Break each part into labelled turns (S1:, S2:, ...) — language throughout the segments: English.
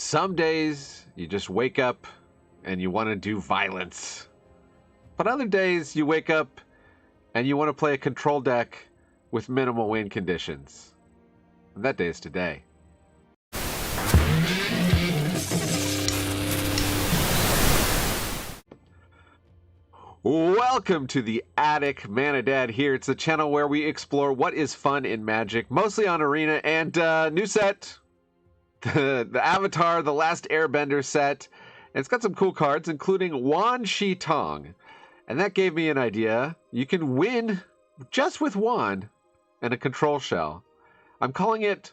S1: Some days you just wake up and you want to do violence. But other days you wake up and you want to play a control deck with minimal win conditions. And that day is today. Welcome to the Attic. Mana Dad here. It's the channel where we explore what is fun in Magic, mostly on Arena, and new set. The Avatar, the Last Airbender set. And it's got some cool cards, including Wan Shi Tong. And that gave me an idea. You can win just with Wan and a control shell. I'm calling it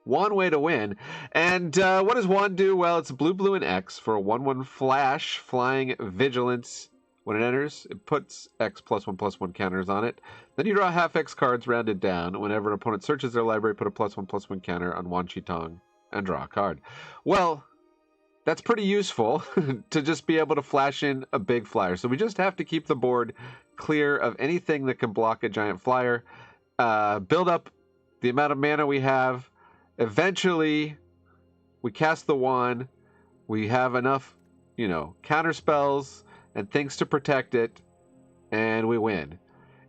S1: One Way to Win. And what does Wan do? Well, it's blue, and X for a 1/1 flash, flying vigilance. When it enters, it puts X +1/+1 counters on it. Then you draw half X cards rounded down. Whenever an opponent searches their library, put a +1/+1 counter on Wan Shi Tong and draw a card. Well, that's pretty useful to just be able to flash in a big flyer. So we just have to keep the board clear of anything that can block a giant flyer. Build up the amount of mana we have. Eventually, we cast the wand. We have enough, counter spells and things to protect it, and we win.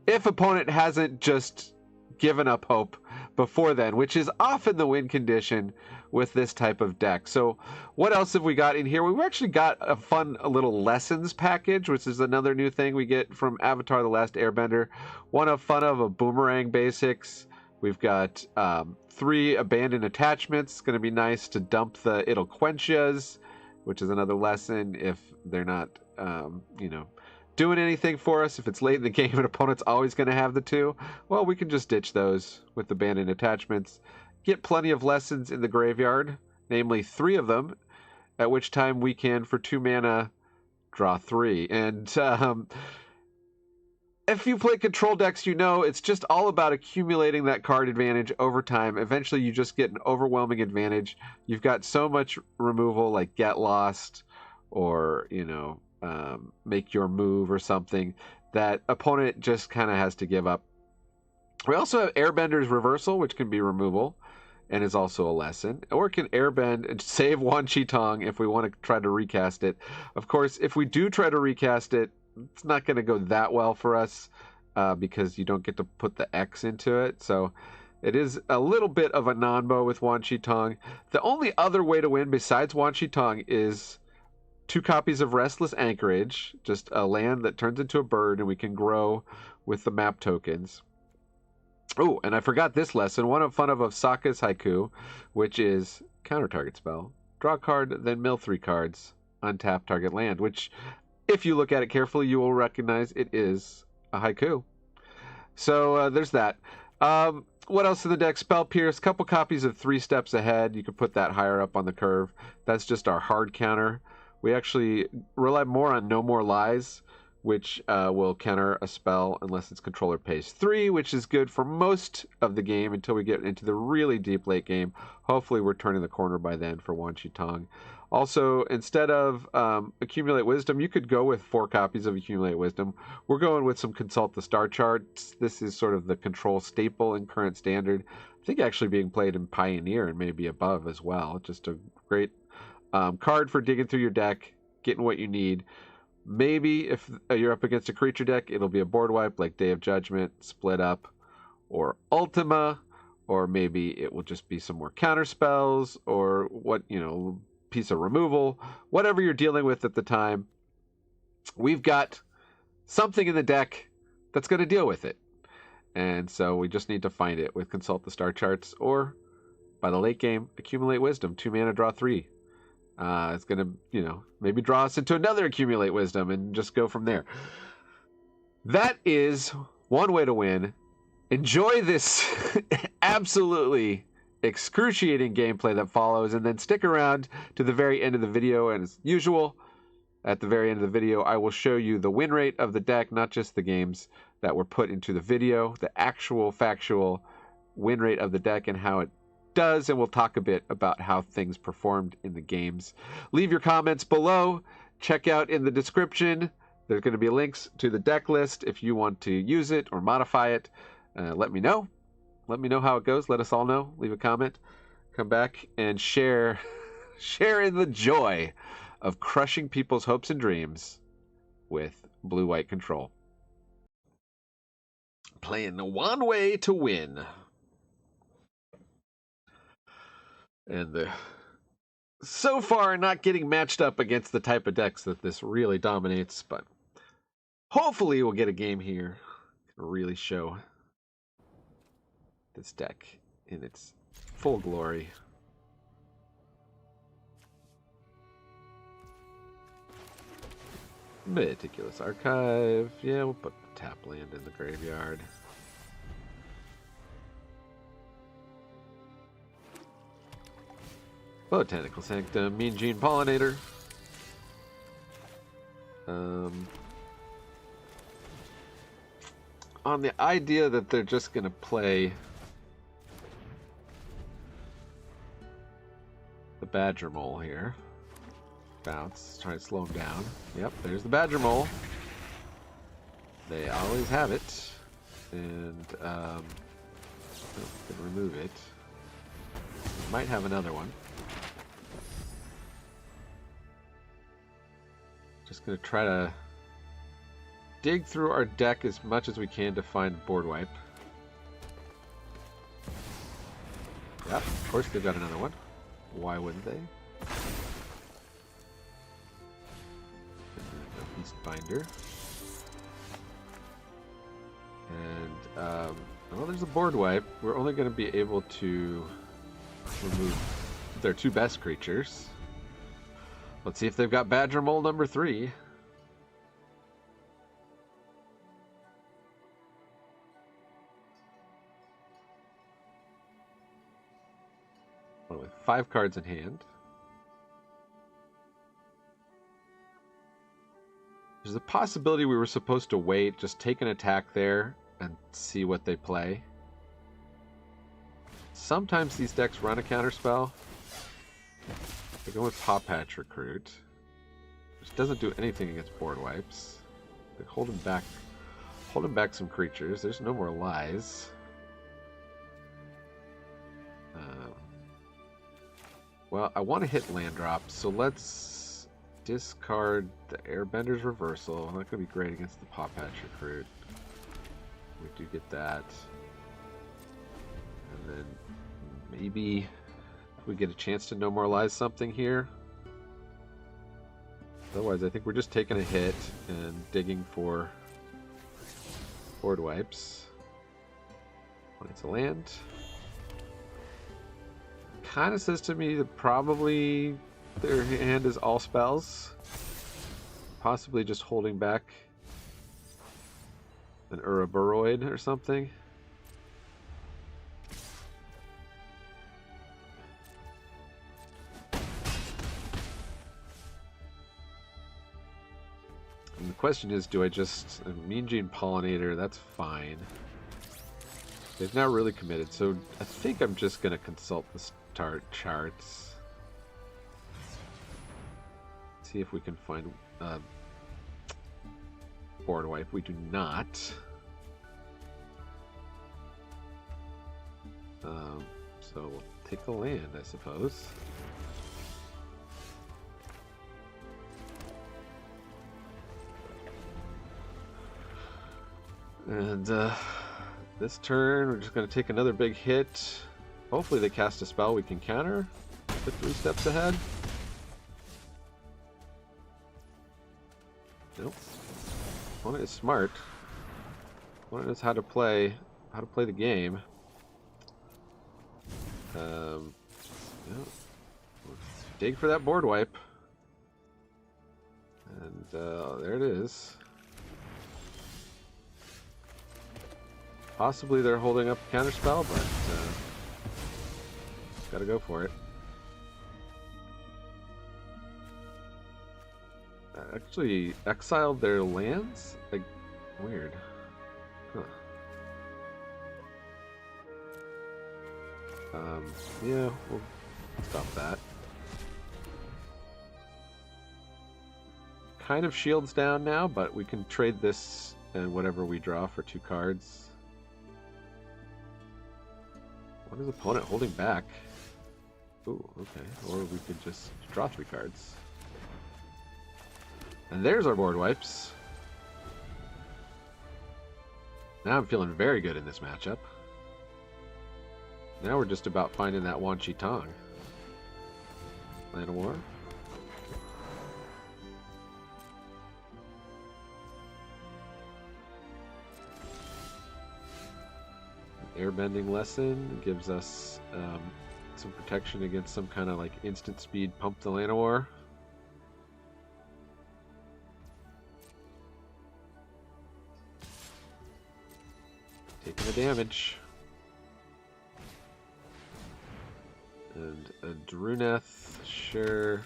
S1: If opponent hasn't just given up hope before then, which is often the win condition with this type of deck. So what else have we got in here? We've actually got a fun little lessons package, which is another new thing we get from Avatar, the Last Airbender. One of fun of a boomerang basics. We've got 3 abandoned attachments. It's going to be nice to dump the It'll Quenchas, which is another lesson if they're not doing anything for us. If it's late in the game and opponent's always going to have the 2, well, we can just ditch those with abandoned attachments. Get plenty of lessons in the graveyard, namely 3 of them, at which time we can, for 2 mana, draw 3. And if you play control decks, it's just all about accumulating that card advantage over time. Eventually, you just get an overwhelming advantage. You've got so much removal, like Get Lost, or, make your move or something, that opponent just kind of has to give up. We also have Airbender's Reversal, which can be removal and is also a lesson, or can airbend and save Wan Shi Tong if we want to try to recast it. Of course, if we do try to recast it, it's not going to go that well for us because you don't get to put the X into it. So it is a little bit of a non-bow with Wan Shi Tong. The only other way to win besides Wan Shi Tong is 2 copies of Restless Anchorage, just a land that turns into a bird, and we can grow with the map tokens. Oh, and I forgot this lesson. One of fun of Sokka's Haiku, which is counter target spell. Draw a card, then mill 3 cards. Untap target land, which, if you look at it carefully, you will recognize it is a haiku. So there's that. What else in the deck? Spell Pierce, couple copies of 3 Steps Ahead. You could put that higher up on the curve. That's just our hard counter. We actually rely more on No More Lies, which will counter a spell unless its controller pays 3, which is good for most of the game until we get into the really deep late game. Hopefully we're turning the corner by then for Wan Shi Tong. Also, instead of Accumulate Wisdom, you could go with 4 copies of Accumulate Wisdom. We're going with some Consult the Star Charts. This is sort of the control staple in current standard. I think actually being played in Pioneer and maybe above as well. Just a great card for digging through your deck, getting what you need. Maybe if you're up against a creature deck, it'll be a board wipe like Day of Judgment, Split Up, or Ultima, or maybe it will just be some more counter spells, or piece of removal, whatever you're dealing with at the time. We've got something in the deck that's going to deal with it. And so we just need to find it with Consult the Star Charts, or by the late game, Accumulate Wisdom, 2 mana, draw 3. It's going to, maybe draw us into another Accumulate Wisdom and just go from there. That is one way to win. Enjoy this absolutely excruciating gameplay that follows, and then stick around to the very end of the video. And as usual, at the very end of the video, I will show you the win rate of the deck, not just the games that were put into the video, the actual factual win rate of the deck and how it does, and we'll talk a bit about how things performed in the games. Leave your comments below. Check out in the description. There's going to be links to the deck list if you want to use it or modify it. Let me know. Let me know how it goes. Let us all know. Leave a comment. Come back and share Share in the joy of crushing people's hopes and dreams with blue-white control. Playing one way to win. And so far not getting matched up against the type of decks that this really dominates, but hopefully we'll get a game here to really show this deck in its full glory. Meticulous Archive. Yeah, we'll put the tap land in the graveyard. Botanical Sanctum, Mean Gene Pollinator. On the idea that they're just going to play the Badger Mole here. Bounce, try to slow him down. Yep, there's the Badger Mole. They always have it. And, can remove it. We might have another one. Just going to try to dig through our deck as much as we can to find board wipe. Yep, of course they've got another one. Why wouldn't they? Beast Binder. And, well, there's a board wipe. We're only going to be able to remove their two best creatures. Let's see if they've got Badger Mole number 3. Well, with 5 cards in hand. There's a possibility we were supposed to wait, just take an attack there, and see what they play. Sometimes these decks run a counterspell. They go with Paw Patch Recruit, which doesn't do anything against board wipes. They're holding back some creatures. There's no more lies. Well, I want to hit land drop, so let's discard the Airbender's Reversal. Not going to be great against the Paw Patch Recruit. We do get that. And then maybe we get a chance to No More Lies something here. Otherwise, I think we're just taking a hit and digging for board wipes. When it's a land. Kind of says to me that probably their hand is all spells. Possibly just holding back an Ouroboros or something. And the question is, do I just... Mean Gene Pollinator, that's fine. They've not really committed, so I think I'm just going to consult the start charts. See if we can find board wipe. We do not. So we'll take the land, I suppose. And this turn, we're just going to take another big hit. Hopefully they cast a spell we can counter. They're 3 steps ahead. Nope. Opponent is smart. Opponent knows how to play the game. Yeah. Dig for that board wipe. And there it is. Possibly they're holding up a counterspell, but gotta go for it. Actually exiled their lands? Like, weird. Huh. Yeah, we'll stop that. Kind of shields down now, but we can trade this and whatever we draw for 2 cards. What is opponent holding back? Ooh, okay. Or we could just draw 3 cards. And there's our board wipes. Now I'm feeling very good in this matchup. Now we're just about finding that Wan Shi Tong. Land of War. Airbending lesson gives us some protection against some kind of like instant speed pump the Land of War. Taking the damage. And a Druneth, sure.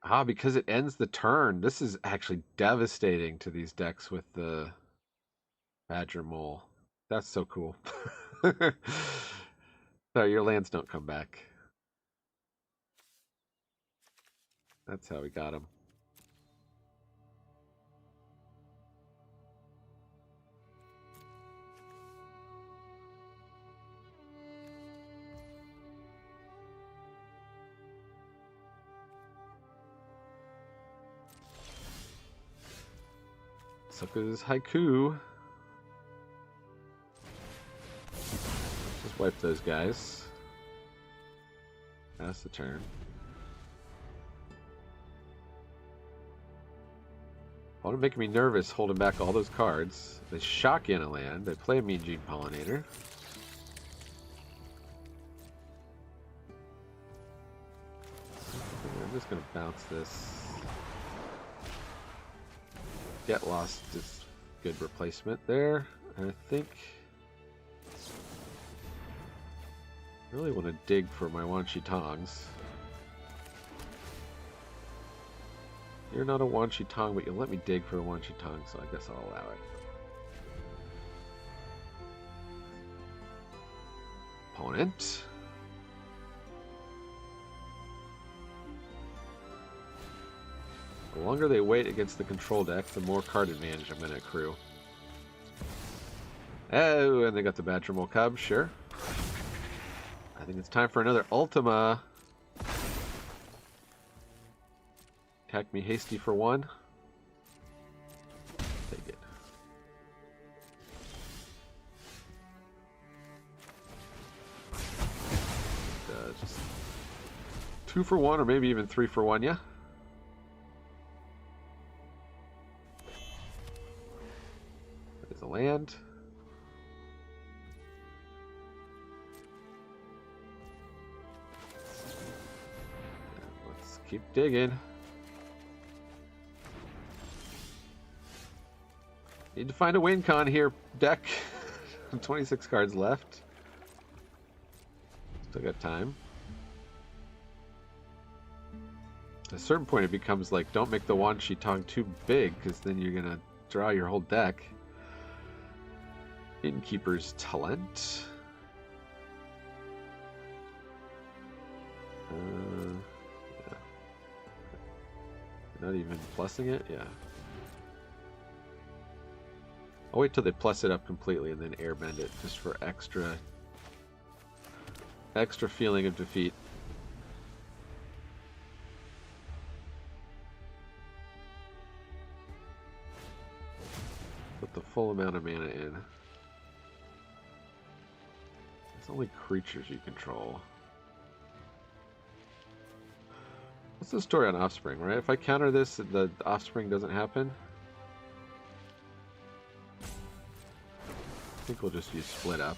S1: Ah, because it ends the turn. This is actually devastating to these decks with the Badger Mole. That's so cool. Sorry, your lands don't come back. That's how we got him. Sucker's Haiku. Just wipe those guys. Pass the turn. Opponent making me nervous holding back all those cards. They shock in a land. They play a Mean Gene Pollinator. I'm just going to bounce this. Get Lost is good replacement there. And I think I really want to dig for my Wan Shi Tongs. You're not a Wan Shi Tong, but you'll let me dig for the Wan Shi Tong, so I guess I'll allow it. Opponent. The longer they wait against the control deck, the more card advantage I'm going to accrue. Oh, and they got the Badger Mole Cub, sure. I think it's time for another Ultima. Attack me hasty for 1. Take it. Just 2 for 1, or maybe even 3 for 1, yeah? That is a land. Let's keep digging. Need to find a wincon here, deck. 26 cards left. Still got time. At a certain point it becomes like, don't make the Wan Shi Tong too big, because then you're going to draw your whole deck. Innkeeper's Talent. Yeah. Not even plussing it? Yeah. I'll wait till they plus it up completely and then airbend it, just for extra feeling of defeat. Put the full amount of mana in. It's only creatures you control. What's the story on Offspring, right? If I counter this, the Offspring doesn't happen? I think we'll just use Split Up.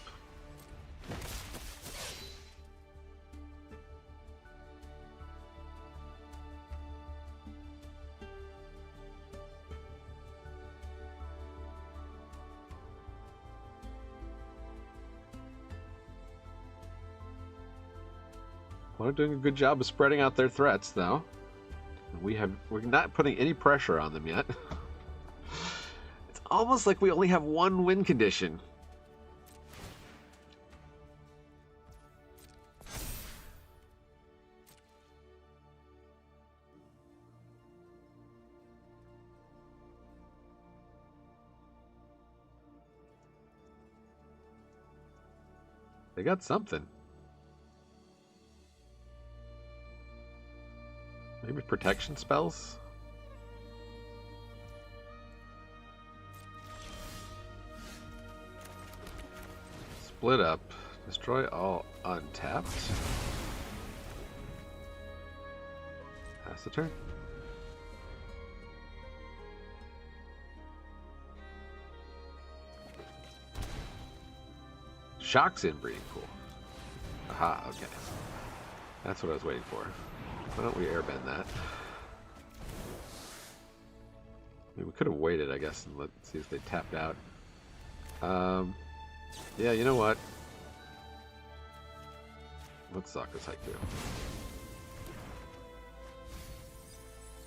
S1: Well, they're doing a good job of spreading out their threats, though. We're not putting any pressure on them yet. It's almost like we only have one win condition. They got something. Maybe protection spells? Split up. Destroy all untapped. Pass the turn. Shock's inbreeding pool. Aha, okay. That's what I was waiting for. Why don't we airbend that? I mean, we could have waited, I guess, and let's see if they tapped out. Yeah, you know what? Let's Sokka's Haiku.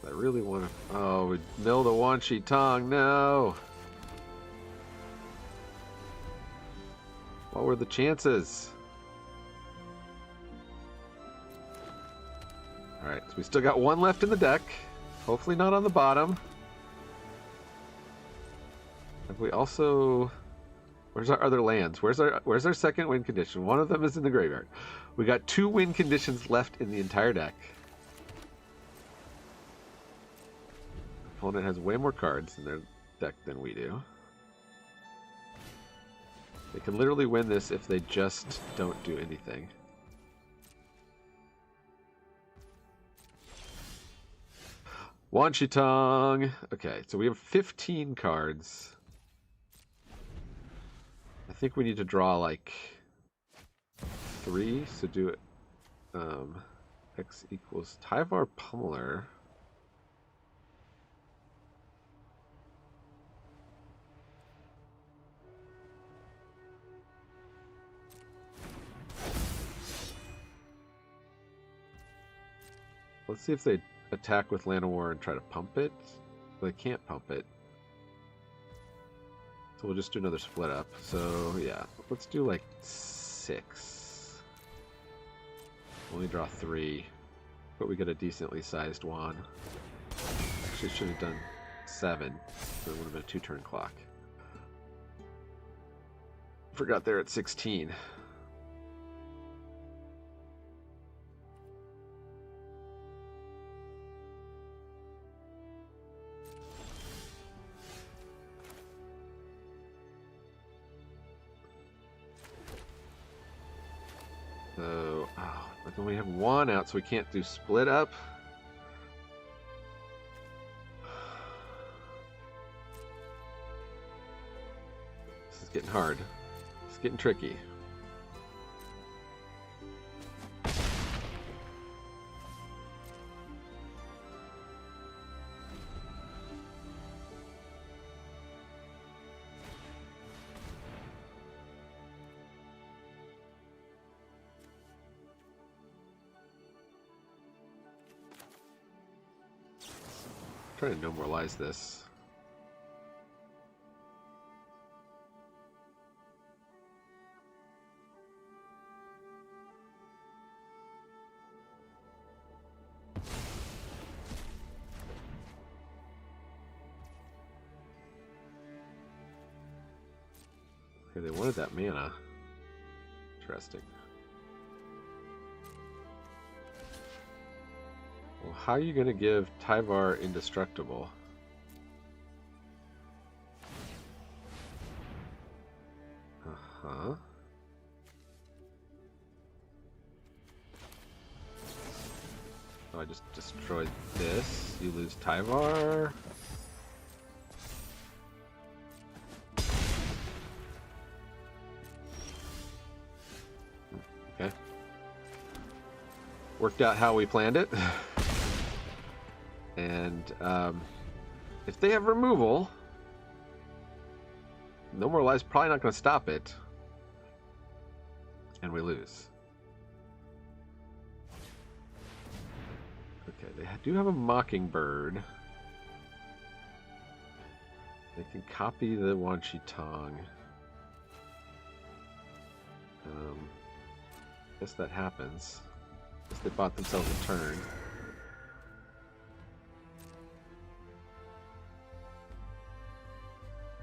S1: I really want to... Oh, we milled a Wan Shi Tong. No! What were the chances? Alright, so we still got one left in the deck. Hopefully not on the bottom. Have we also... Where's our other lands? Where's our second win condition? One of them is in the graveyard. We got 2 win conditions left in the entire deck. Opponent has way more cards in their deck than we do. They can literally win this if they just don't do anything. Wan Shi Tong. Okay, so we have 15 cards. I think we need to draw like 3, so do it. X equals Tyvar Pummeler. Let's see if they attack with Land of War and try to pump it. They can't pump it. So we'll just do another split up. So yeah, let's do like 6. Only draw 3, but we get a decently sized one. Actually should have done 7, so it would have been a 2-turn clock. Forgot they're at 16. So, but then we have 1 out, so we can't do split up. This is getting hard. It's getting tricky. Trying to normalize this. Okay, they wanted that mana. Interesting. Well, how are you going to give Tyvar Indestructible? Uh-huh. So I just destroyed this. You lose Tyvar. Okay. Worked out how we planned it. And if they have removal, No More Lies probably not going to stop it. And we lose. Okay, they do have a Mockingbird. They can copy the Wan Shi Tong. Guess that happens. Guess they bought themselves a turn.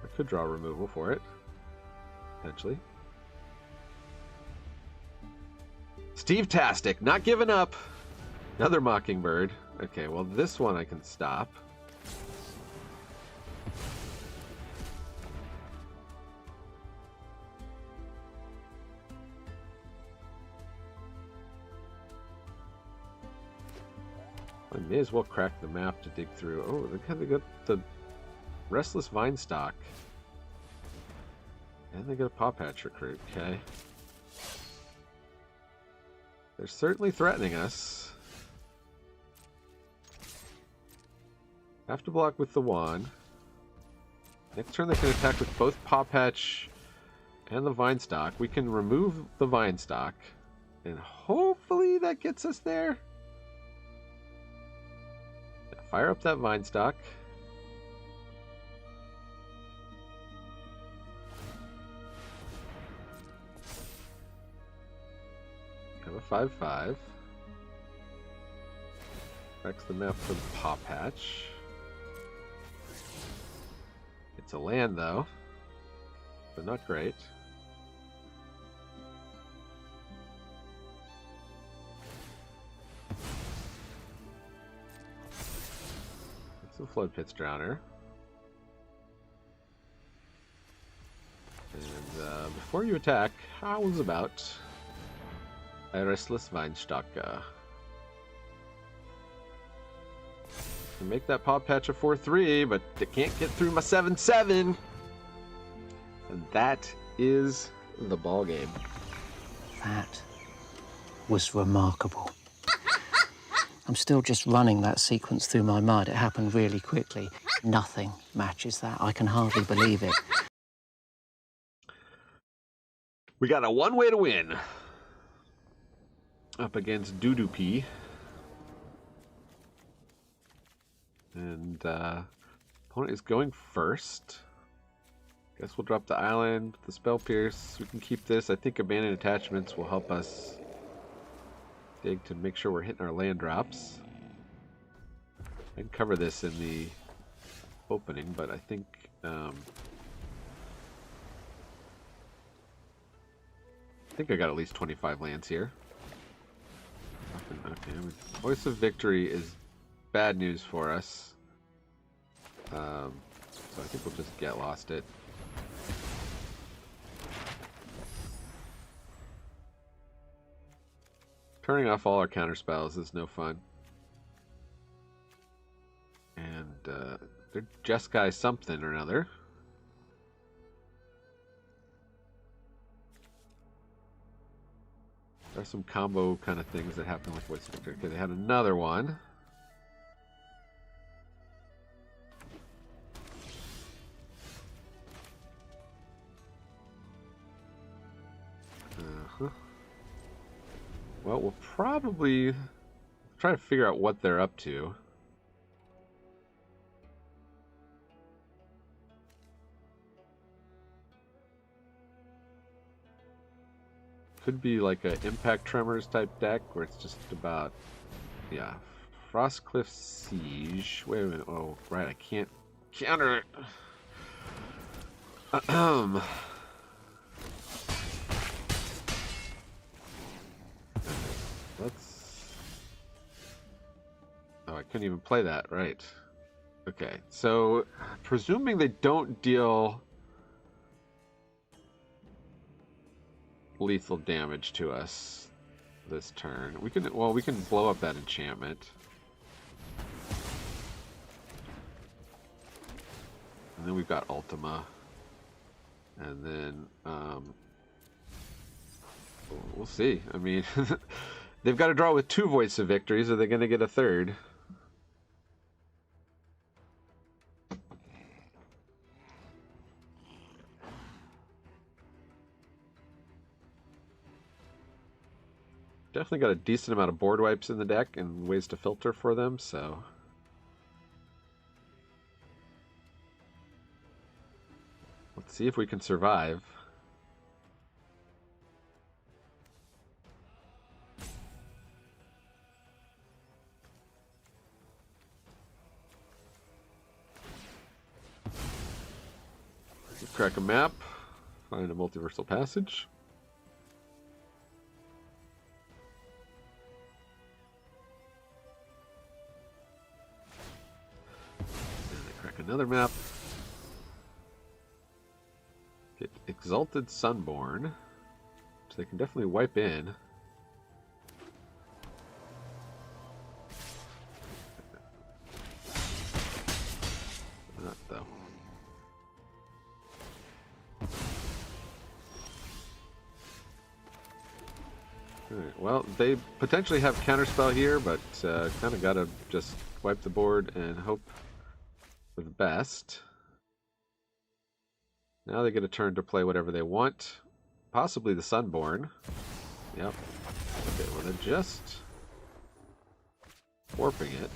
S1: I could draw removal for it, potentially. Steve Tastic, not giving up. Another Mockingbird. Okay, well this one I can stop. I may as well crack the map to dig through. Oh, they got the Restless Vinestock. And they got a Paw Patch recruit, okay. They're certainly threatening us. Have to block with the wand. Next turn they can attack with both Paw Patch and the Vinestock. We can remove the Vinestock. And hopefully that gets us there. Fire up that Vinestock. Have a 5/5. Wrecks the map for the Paw Patch. It's a land though, but not great. Flood Pit's Drowner. And before you attack, how's about a Restless Vinestock? Can make that Paw Patch a 4/3, but they can't get through my 7/7. And that is the ball game.
S2: That was remarkable. I'm still just running that sequence through my mind. It happened really quickly. Nothing matches that. I can hardly believe it.
S1: We got a one way to win. Up against Doodoo P. And opponent is going first. Guess we'll drop the island, the Spell Pierce. We can keep this. I think Abandoned Attachments will help us dig to make sure we're hitting our land drops. I can cover this in the opening, but I think I got at least 25 lands here. Okay, Voice of Victory is bad news for us. So I think we'll just get lost it. Turning off all our counter spells is no fun. And they're Jeskai something or another. There's some combo kind of things that happen with Voice of Victory. Okay, they had another one. Well, we'll probably try to figure out what they're up to. Could be like a Impact Tremors type deck where it's just about, yeah, Frostcliff Siege. Wait a minute. Oh, right, I can't counter it. Oh, I couldn't even play that, right. Okay, so presuming they don't deal lethal damage to us this turn, we can blow up that enchantment. And then we've got Ultima. And then we'll see. I mean, they've got to draw with 2 Voice of Victories. Are they going to get a third? Definitely got a decent amount of board wipes in the deck and ways to filter for them, so let's see if we can survive. Let's crack a map, find a multiversal passage. another map. Get Exalted Sunborn, which they can definitely wipe in. Not though. Alright, well, they potentially have counterspell here, but kind of gotta just wipe the board and hope for the best. Now they get a turn to play whatever they want. Possibly the Sunborn. Yep. Okay, well they're just warping it.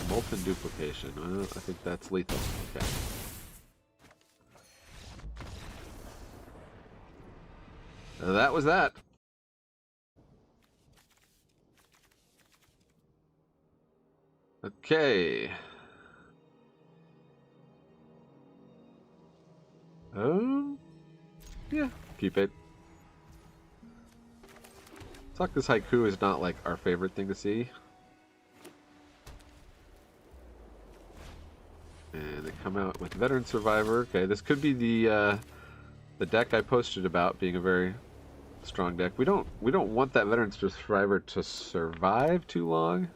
S1: Molten Duplication. Well, I think that's lethal. Okay. That was that. Okay. Yeah, keep it. It's like this haiku is not like our favorite thing to see. And they come out with Veteran Survivor. Okay, this could be the deck I posted about being a very strong deck. We don't want that Veteran Survivor to survive too long.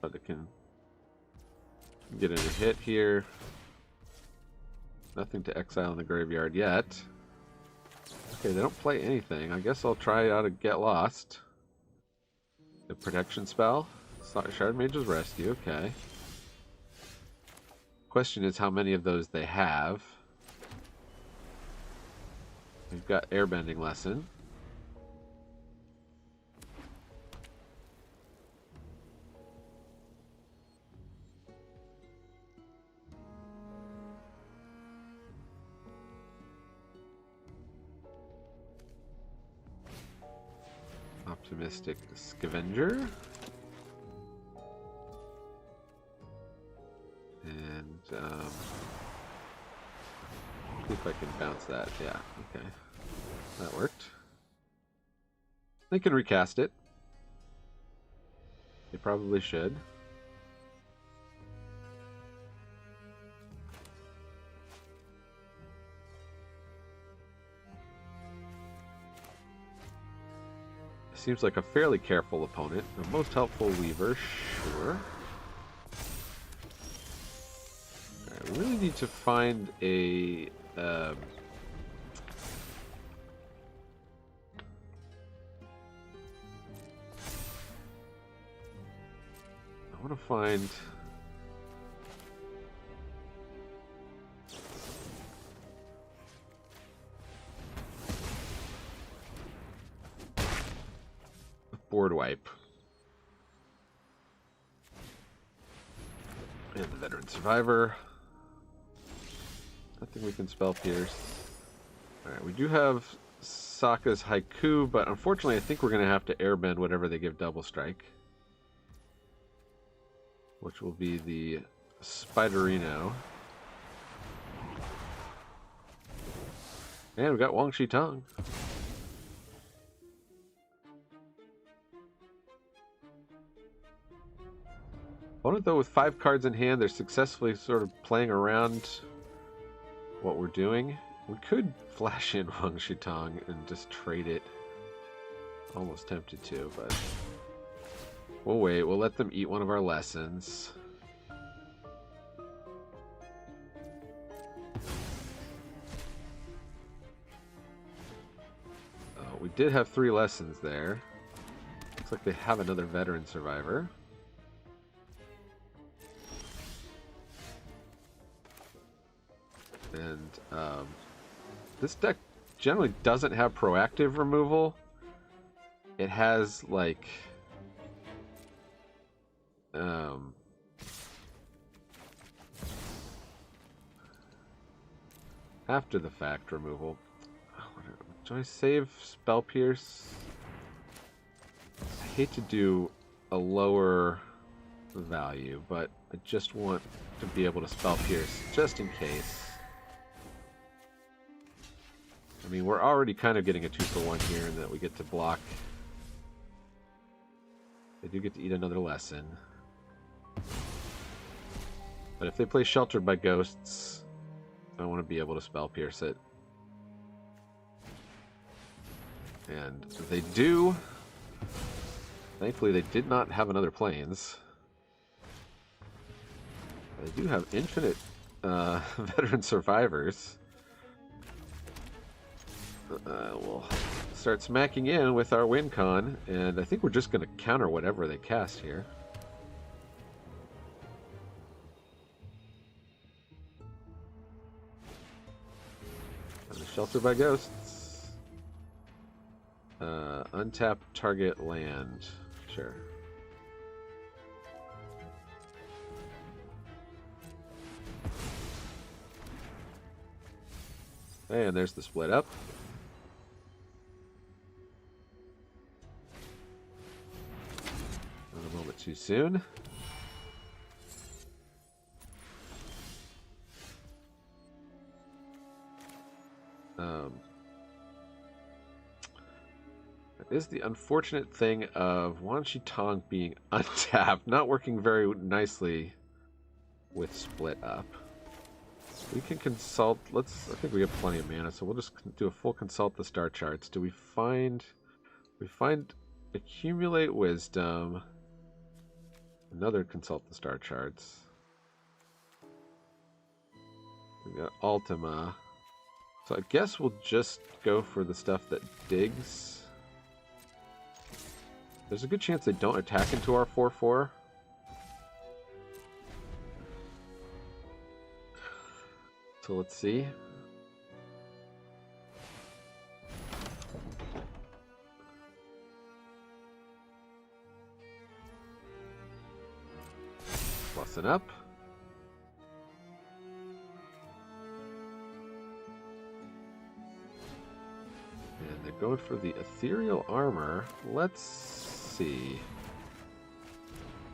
S1: But it can get in a hit here. Nothing to exile in the graveyard yet. Okay, they don't play anything. I guess I'll try out a Get Lost. The protection spell. Shard Mage's Rescue, okay. Question is how many of those they have. We've got Airbending Lesson. Optimistic Scavenger. And, see if I can bounce that. Yeah, okay. That worked. They can recast it. They probably should. Seems like a fairly careful opponent. The most helpful Weaver, sure. Alright, we really need to find a... I want to find... board wipe. And the Veteran Survivor. Nothing we can spell pierce. Alright, we do have Sokka's Haiku, but unfortunately I think we're going to have to airbend whatever they give Double Strike. Which will be the Spiderino. And we've got Wan Shi Tong. Opponent, though, with 5 cards in hand, they're successfully sort of playing around what we're doing. We could flash in Wan Shi Tong and just trade it. Almost tempted to, but we'll wait. We'll let them eat one of our lessons. We did have 3 lessons there. Looks like they have another Veteran Survivor. And this deck generally doesn't have proactive removal. It has like after the fact removal. Do I save Spell Pierce? I hate to do a lower value, but I just want to be able to Spell Pierce just in case. mean, we're already kind of getting a 2-for-1 here in that we get to block. They do get to eat another lesson. But if they play Sheltered by Ghosts, I want to be able to Spell Pierce it. And they do. Thankfully, they did not have another Plains. They do have infinite veteran survivors. We'll start smacking in with our wincon, and I think we're just going to counter whatever they cast here. Shelter by Ghosts. Untap target land. Sure. And there's the split up. Not a moment too soon. That is the unfortunate thing of Wan Shi Tong being untapped, not working very nicely with split up. We can consult. I think we have plenty of mana, so we'll just do a full consult the star charts. Do we find? We find accumulate wisdom. Another consult the star charts. We got Ultima. So I guess we'll just go for the stuff that digs. There's a good chance they don't attack into our 4/4. So let's see. Plussing up. And they're going for the ethereal armor. Let's see.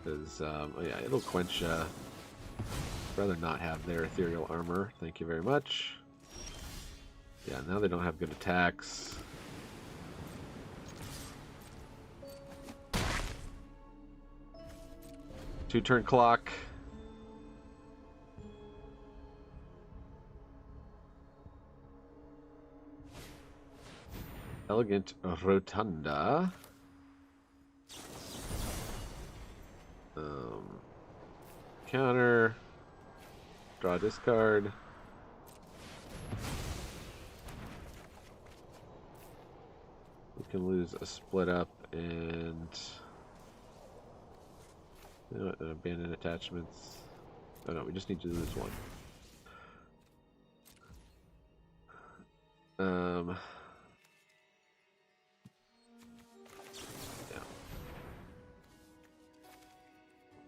S1: Because, oh yeah, it'll quench. Rather not have their ethereal armor. Thank you very much. Yeah, now they don't have good attacks. Two-turn clock. Elegant Rotunda. Counter. Draw, discard. We can lose a split up and abandon attachments. Oh no, we just need to lose one. Yeah.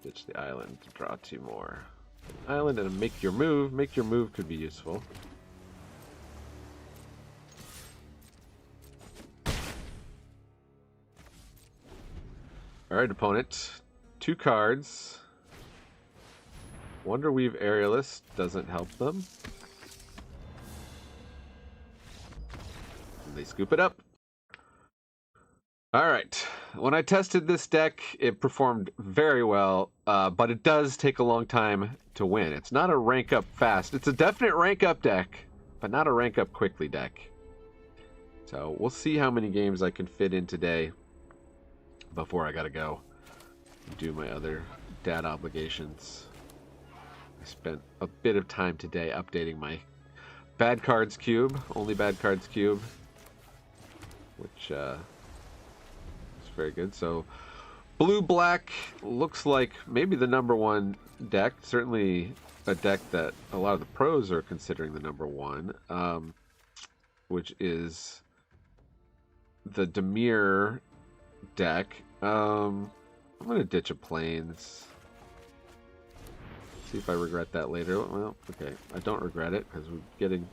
S1: Ditch the island to draw 2 more. Island and make your move. Make your move could be useful. Alright, opponent. 2 cards. Wonderweave Aerialist doesn't help them. And they scoop it up. Alright. When I tested this deck, it performed very well, but it does take a long time to win. It's not a rank up fast. It's a definite rank up deck, but not a rank up quickly deck. So we'll see how many games I can fit in today before I gotta go and do my other dad obligations. I spent a bit of time today updating my bad cards cube, only bad cards cube, which very good. So blue-black looks like maybe the #1 deck. Certainly a deck that a lot of the pros are considering the #1, which is the Demir deck. I'm going to ditch a Plains. See if I regret that later. Well, okay. I don't regret it because we're getting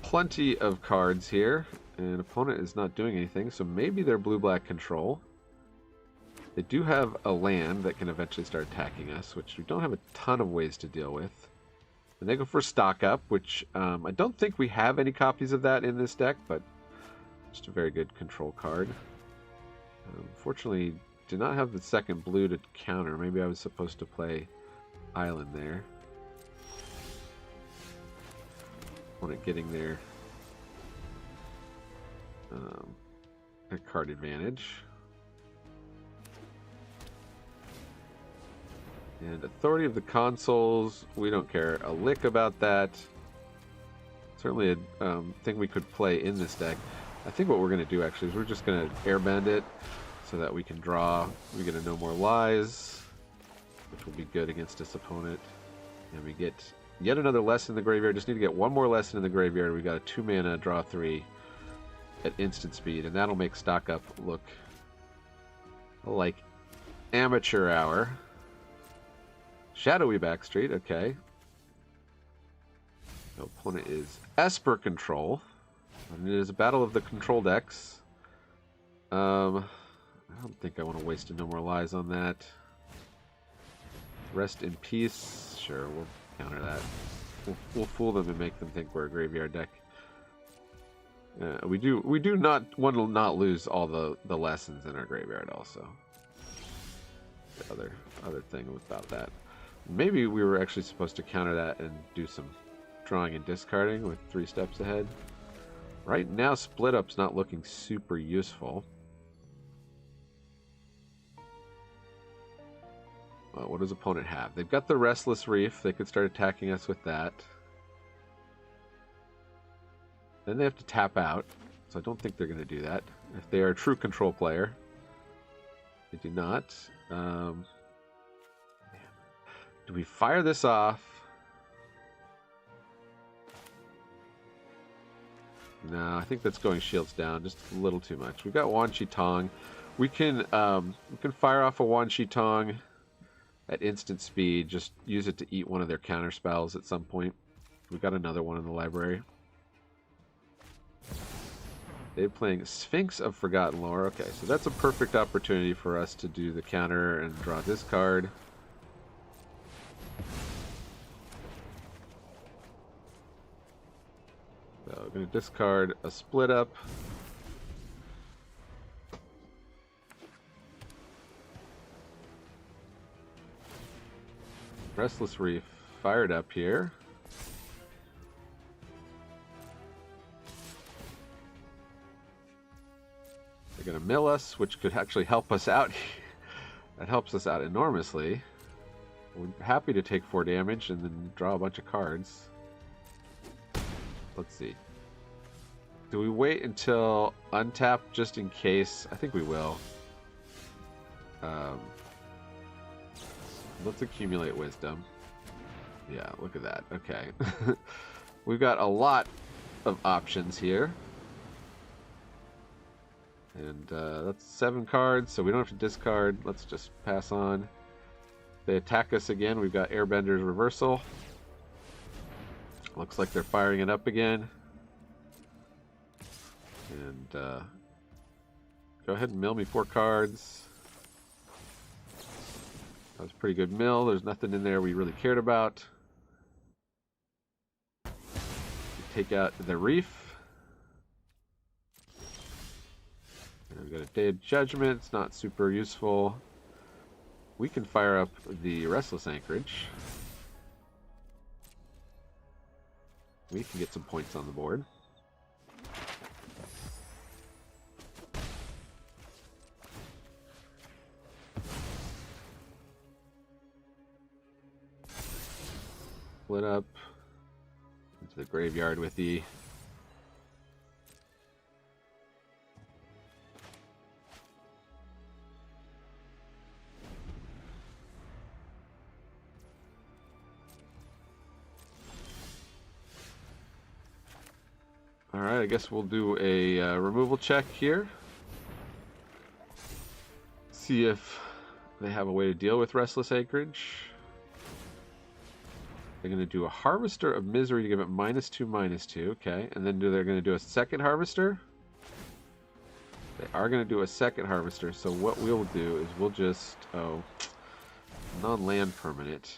S1: plenty of cards here. And opponent is not doing anything, so maybe they're blue-black control. They do have a land that can eventually start attacking us, which we don't have a ton of ways to deal with. And they go for stock up, which I don't think we have any copies of that in this deck, but just a very good control card. Unfortunately, did not have the second blue to counter. Maybe I was supposed to play Island there. Opponent getting their card advantage. And Authority of the Consoles, we don't care a lick about that. Certainly a thing we could play in this deck. I think what we're going to do actually is we're just going to airbend it so that we can draw. We get a No More Lies, which will be good against this opponent. And we get yet another lesson in the graveyard. Just need to get one more lesson in the graveyard. We got a 2-mana draw 3 at instant speed, and that'll make stock up look like amateur hour. Shadowy Backstreet, okay. The opponent is Esper Control. And it is a battle of the control decks. I don't think I want to waste a No More Lies on that. Rest in Peace. Sure, we'll counter that. We'll fool them and make them think we're a graveyard deck. We do not want to not lose all the lessons in our graveyard also. The other thing about that. Maybe we were actually supposed to counter that and do some drawing and discarding with 3 steps ahead. Right now, Split Up's not looking super useful. What does opponent have? They've got the Restless Reef. They could start attacking us with that. Then they have to tap out, so I don't think they're going to do that. If they are a true control player. They do not. Do we fire this off? No, I think that's going shields down just a little too much. We've got Wan Shi Tong. We can fire off a Wan Shi Tong at instant speed. Just use it to eat one of their counter spells at some point. We've got another one in the library. They're playing Sphinx of Forgotten Lore. Okay, so that's a perfect opportunity for us to do the counter and draw this card. So I'm going to discard a Split Up. Restless Reef fired up here. They're going to mill us, which could actually help us out. That helps us out enormously. We're happy to take 4 damage and then draw a bunch of cards. Let's see. Do we wait until untap just in case? I think we will. Let's accumulate wisdom. Yeah, look at that. Okay. We've got a lot of options here. And that's 7 cards, so we don't have to discard. Let's just pass on. They attack us again. We've got Airbender's Reversal. Looks like they're firing it up again. And go ahead and mill me 4 cards. That was a pretty good mill. There's nothing in there we really cared about. Take out the Reef. And we've got a Day of Judgment. It's not super useful. We can fire up the Restless Anchorage. We can get some points on the board. Split up into the graveyard with the Alright, I guess we'll do a removal check here. See if they have a way to deal with Restless Acreage. They're going to do a Harvester of Misery to give it -2/-2. Okay, and then they're going to do a second Harvester. They are going to do a second Harvester, so what we'll do is we'll just... Oh, non-land permanent.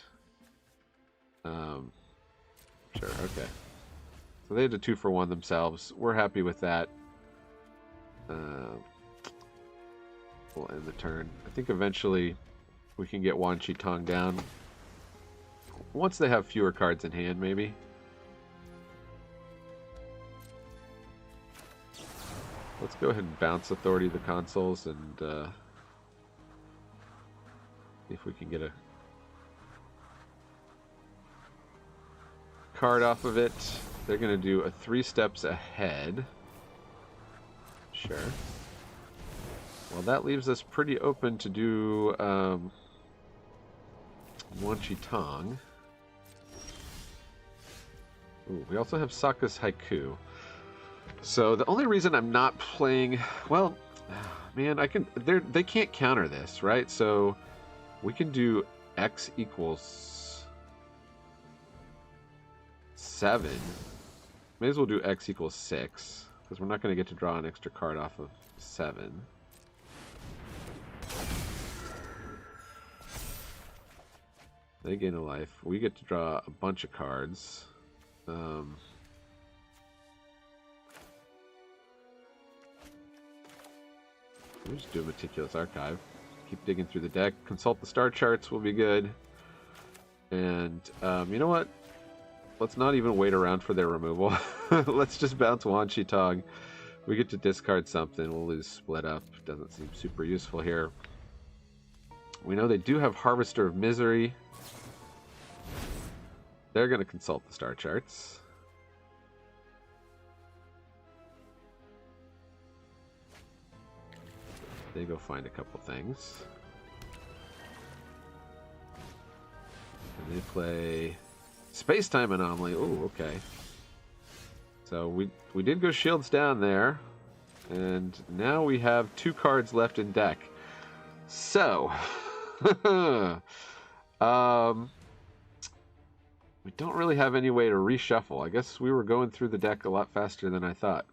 S1: Sure, okay. So they had a 2-for-1 themselves. We're happy with that. We'll end the turn. I think eventually we can get Wan Shi Tong down. Once they have fewer cards in hand, maybe. Let's go ahead and bounce Authority of the Consuls and see if we can get a card off of it. They're going to do a 3 steps ahead. Sure. Well, that leaves us pretty open to do Wan Shi Tong. Ooh, we also have Sokka's Haiku. So the only reason I'm not playing, well, man, they can't counter this, right? So we can do X equals 7. May as well do X equals 6, because we're not going to get to draw an extra card off of 7. They gain a life. We get to draw a bunch of cards. We'll just do a Meticulous Archive. Keep digging through the deck. Consult the star charts will be good. And you know what? Let's not even wait around for their removal. Let's just bounce Wan Shi Tong. We get to discard something. We'll lose Split Up. Doesn't seem super useful here. We know they do have Harvester of Misery. They're going to consult the star charts. They go find a couple things. And they play Space-Time Anomaly. Oh, okay. So we did go Shields down there. And now we have 2 cards left in deck. So, we don't really have any way to reshuffle. I guess we were going through the deck a lot faster than I thought.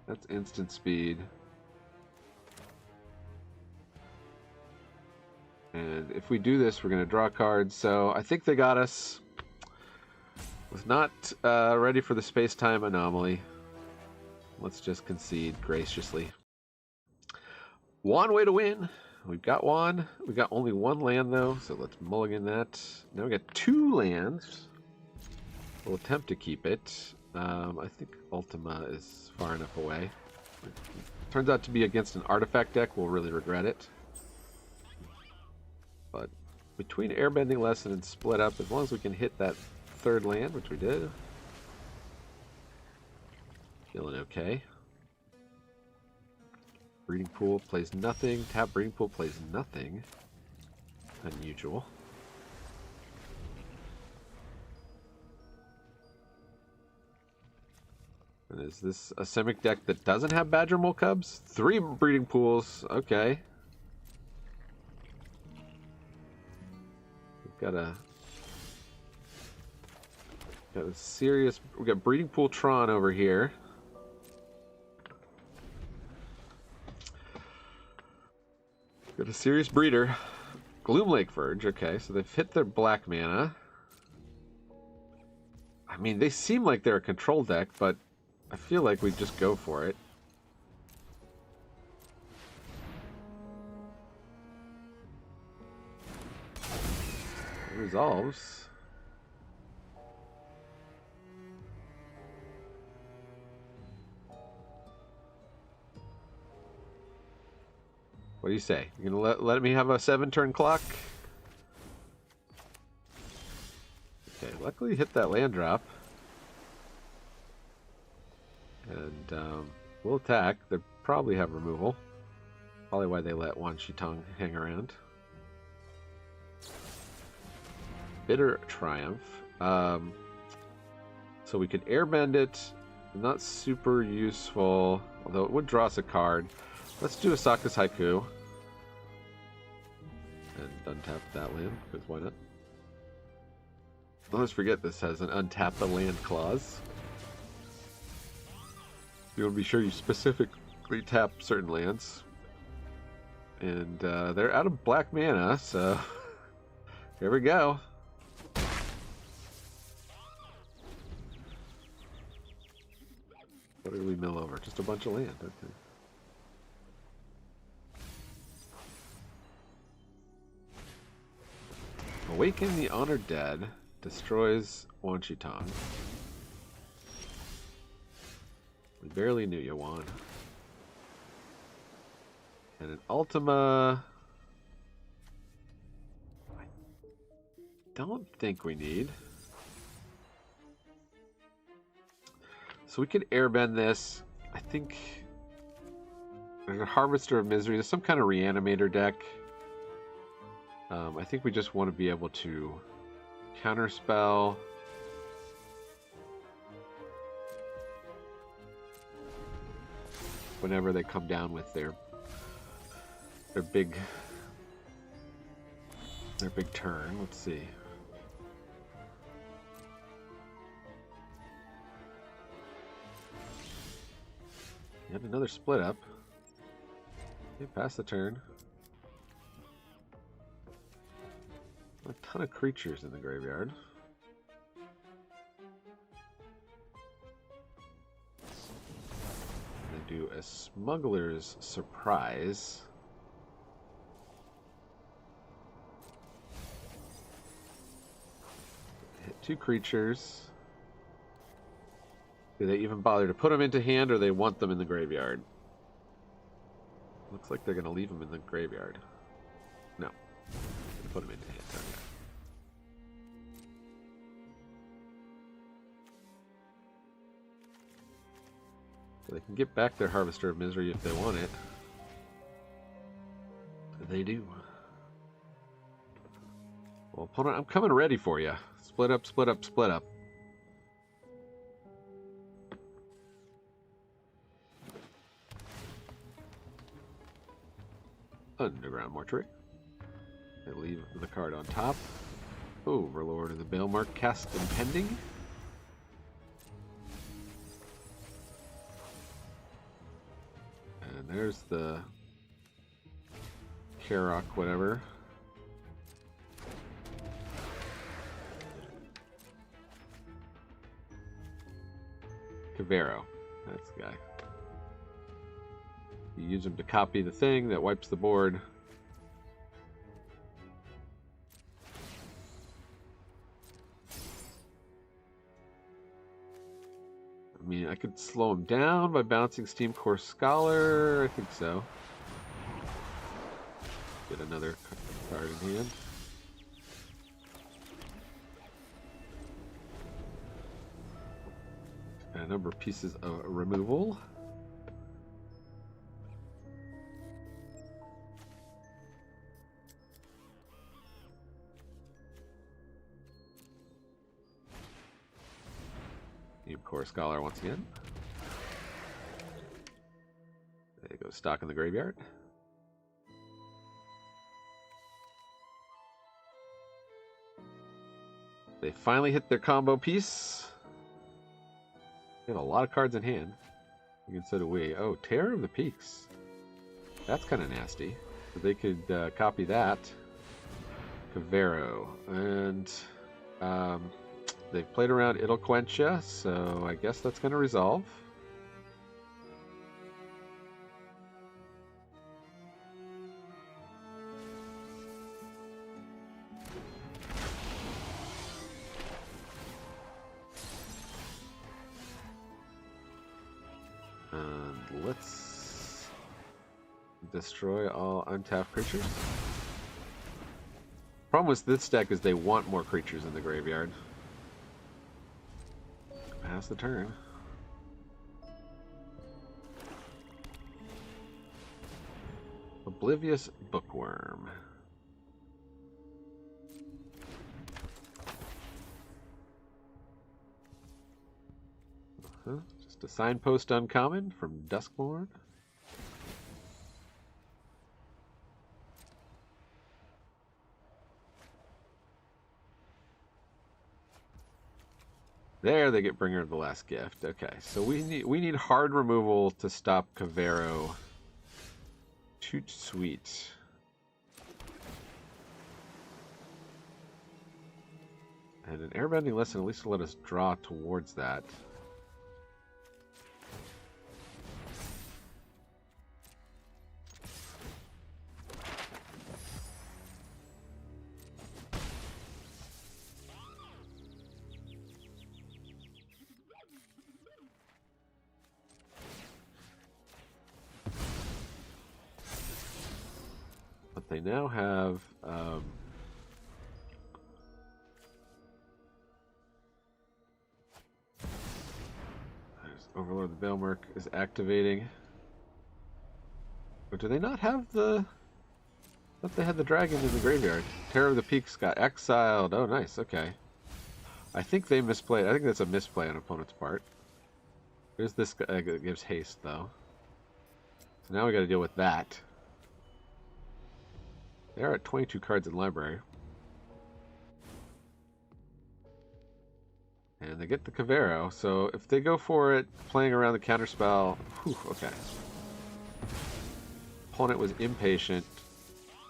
S1: That's instant speed. And if we do this, we're going to draw cards. So I think they got us. Was not ready for the space-time anomaly. Let's just concede graciously. One way to win. We've got one. We got only 1 land though, so let's mulligan that. Now we got 2 lands. We'll attempt to keep it. I think Ultima is far enough away. Turns out to be against an artifact deck. We'll really regret it. But between Airbending Lesson and Split Up, as long as we can hit that 3rd land, which we did, feeling okay. Breeding Pool plays nothing. Tap Breeding Pool plays nothing. Unusual. And is this a Simic deck that doesn't have Badger Mole Cubs? 3 Breeding Pools. Okay. We've got a serious... We got Breeding Pool Tron over here. Got a serious breeder. Gloomlake Verge. Okay, so they've hit their black mana. I mean, they seem like they're a control deck, but I feel like we just go for it. It resolves. What do you say? You gonna let me have a 7-turn clock? Okay, luckily hit that land drop. And we'll attack. They probably have removal. Probably why they let Wan Shi Tong hang around. Bitter Triumph. So we could airbend it. Not super useful, although it would draw us a card. Let's do a Sokka's Haiku. And untap that land, because why not? Don't always forget this has an untap the land clause. You want to be sure you specifically tap certain lands. And they're out of black mana, so here we go. What did we mill over? Just a bunch of land. Okay. Awaken the Honored Dead. Destroys Wan Shi Tong. We barely knew you, Wan. And an Ultima. I don't think we need. So we could airbend this. I think there's a Harvester of Misery. There's some kind of reanimator deck. I think we just want to be able to counterspell. Whenever they come down with their big turn. Let's see. Yet another split up. Okay, pass the turn. A ton of creatures in the graveyard. They do a Smuggler's Surprise. Hit 2 creatures. Do they even bother to put them into hand, or they want them in the graveyard? Looks like they're going to leave them in the graveyard. No. Put them into hand. Okay. So they can get back their Harvester of Misery if they want it. They do. Well, opponent, I'm coming ready for you. Split up, split up, split up. Underground Mortuary. They leave the card on top. Overlord of the Balemark, cast impending. And there's the Karok, whatever. Cavero. That's the guy. You use them to copy the thing that wipes the board. I mean, I could slow him down by bouncing Steam Core Scholar. I think so. Get another card in hand. And a number of pieces of removal. Core Scholar once again. There you go, stock in the graveyard. They finally hit their combo piece. They have a lot of cards in hand. And so do we. Oh, Terror of the Peaks. That's kind of nasty. So they could copy that. Cavero. And they've played around It'll Quench Ya, so I guess that's going to resolve. And let's destroy all untapped creatures. Problem with this deck is they want more creatures in the graveyard. Pass the turn. Oblivious Bookworm. Just a signpost uncommon from Duskborn. There, they get Bringer of the Last Gift. Okay, so we need hard removal to stop Cavero Toot sweet. And an airbending lesson at least let us draw towards that. But they now have Overlord the Bailmerk is activating. But do they not have the... I thought they had the dragon in the graveyard. Terror of the Peaks got exiled. Oh, nice. Okay. I think they misplayed. I think that's a misplay on opponent's part. Here's this guy that gives haste, though. So now we got to deal with that. They are at 22 cards in library. And they get the Cavero, so if they go for it, playing around the counterspell, whew, okay. Opponent was impatient,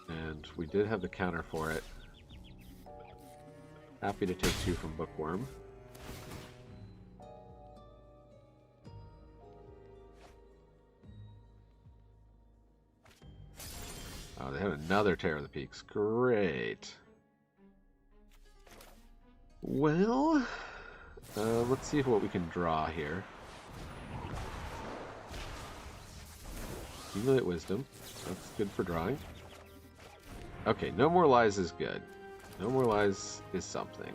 S1: and we did have the counter for it. Happy to take 2 from Bookworm. Oh, they have another Terror of the Peaks. Great. Well... let's see what we can draw here. Accumulate Wisdom. That's good for drawing. Okay, No More Lies is good. No More Lies is something.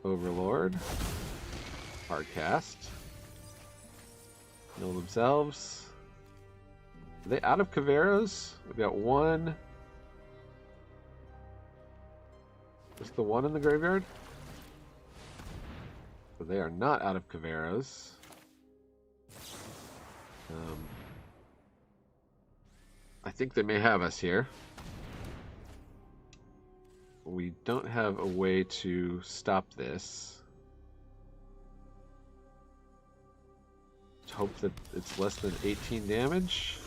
S1: Overlord. Hardcast. Mill themselves. Are they out of Caveros? We've got one. Just the one in the graveyard? So they are not out of Caveros. I think they may have us here. We don't have a way to stop this. Hope that it's less than 18 damage.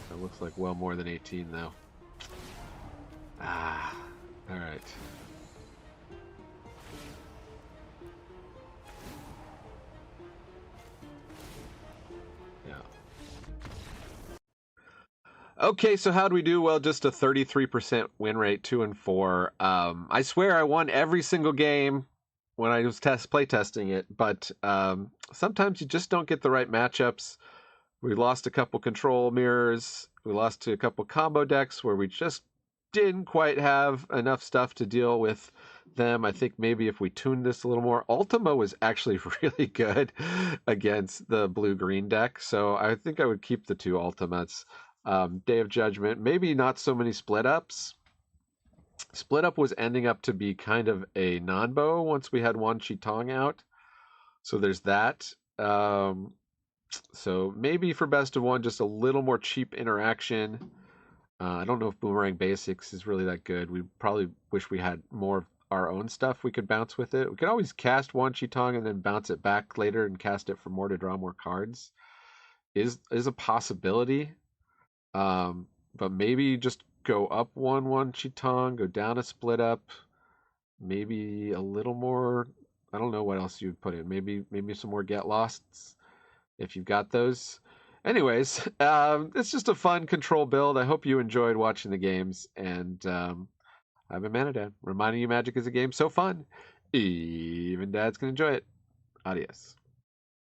S1: That looks like well more than 18 though. Ah, alright. Okay, so how'd we do? Well, just a 33% win rate, 2-4. I swear I won every single game when I was playtesting it, but sometimes you just don't get the right matchups. We lost a couple control mirrors. We lost to a couple combo decks where we just didn't quite have enough stuff to deal with them. I think maybe if we tuned this a little more. Ultima was actually really good against the blue-green deck, so I think I would keep the 2 Ultimates. Day of Judgment, maybe not so many split ups. Split up was ending up to be kind of a non-bow once we had Wan Shi Tong out. So there's that. So maybe for best of one, just a little more cheap interaction. I don't know if Boomerang Basics is really that good. We probably wish we had more of our own stuff we could bounce with it. We could always cast Wan Shi Tong and then bounce it back later and cast it for more to draw more cards. Is a possibility. But maybe just go up one Wan Shi Tong, go down a split up, maybe a little more. I don't know what else you'd put in. Maybe some more Get Losts if you've got those. Anyways, it's just a fun control build. I hope you enjoyed watching the games, and I've been Manadad, reminding you Magic is a game so fun, even dads can enjoy it. Adios.